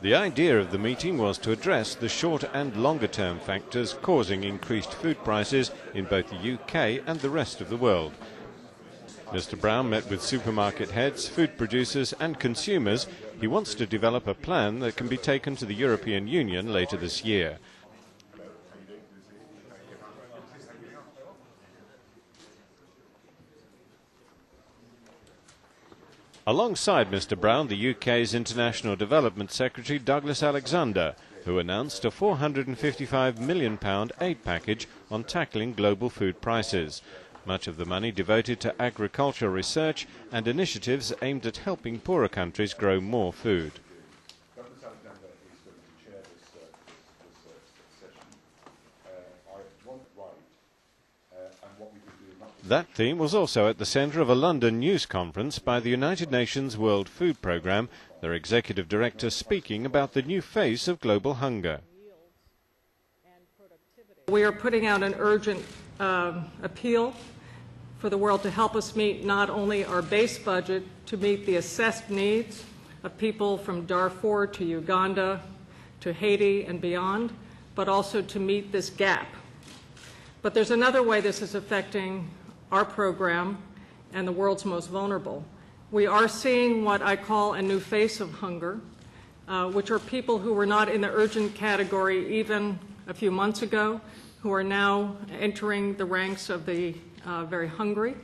The idea of the meeting was to address the short and longer term factors causing increased food prices in both the UK and the rest of the world. Mr. Brown met with supermarket heads, food producers and consumers. He wants to develop a plan that can be taken to the European Union later this year. Alongside Mr. Brown, the UK's International Development Secretary Douglas Alexander, who announced a £455 million aid package on tackling global food prices. Much of the money devoted to agricultural research and initiatives aimed at helping poorer countries grow more food. That theme was also at the centre of a London news conference by the United Nations World Food Programme, their executive director speaking about the new face of global hunger. We are putting out an urgent appeal for the world to help us meet not only our base budget to meet the assessed needs of people from Darfur to Uganda to Haiti and beyond, but also to meet this gap. But there's another way this is affecting our program and the world's most vulnerable. We are seeing what I call a new face of hunger, which are people who were not in the urgent category even a few months ago, who are now entering the ranks of the very hungry.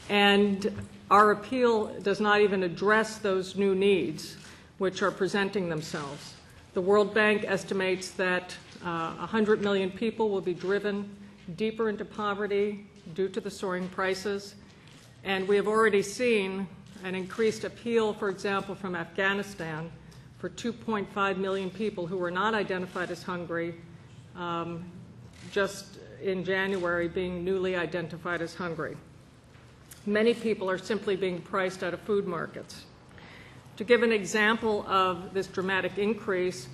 And our appeal does not even address those new needs which are presenting themselves. The World Bank estimates that 100 million people will be driven deeper into poverty due to the soaring prices. And we have already seen an increased appeal, for example, from Afghanistan for 2.5 million people who were not identified as hungry just in January being newly identified as hungry. Many people are simply being priced out of food markets. To give an example of this dramatic increase,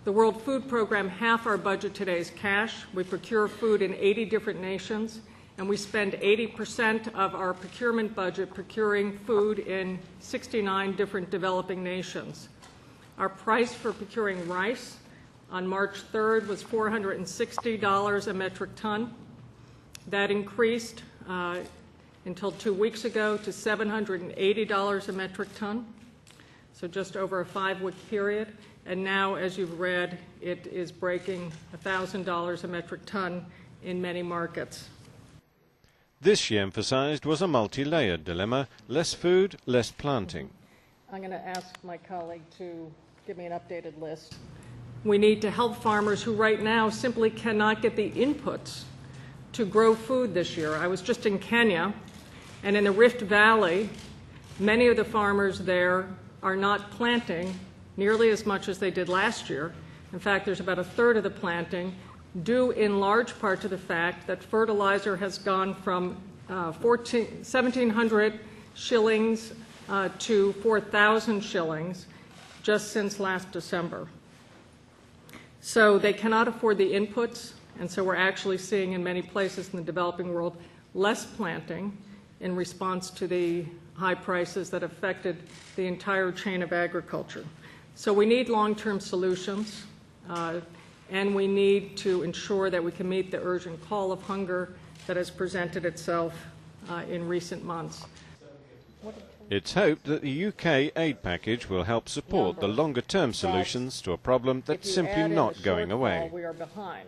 the World Food Programme, half our budget today is cash. We procure food in 80 different nations, and we spend 80% of our procurement budget procuring food in 69 different developing nations. Our price for procuring rice on March 3rd was $460 a metric ton. That increased until 2 weeks ago to $780 a metric ton, so just over a 5-week period. And now, as you've read, it is breaking $1,000 a metric ton in many markets. This, she emphasized, was a multi-layered dilemma: less food, less planting. I'm going to ask my colleague to give me an updated list. We need to help farmers who right now simply cannot get the inputs to grow food this year. I was just in Kenya, and in the Rift Valley, many of the farmers there are not planting nearly as much as they did last year. In fact, there's about a third of the planting, due in large part to the fact that fertilizer has gone from 1,700 shillings to 4,000 shillings just since last December. So they cannot afford the inputs, and so we're actually seeing in many places in the developing world less planting in response to the high prices that affected the entire chain of agriculture. So we need long-term solutions, and we need to ensure that we can meet the urgent call of hunger that has presented itself in recent months. It's hoped that the UK aid package will help support the longer-term solutions to a problem that's simply not going away. We are behind.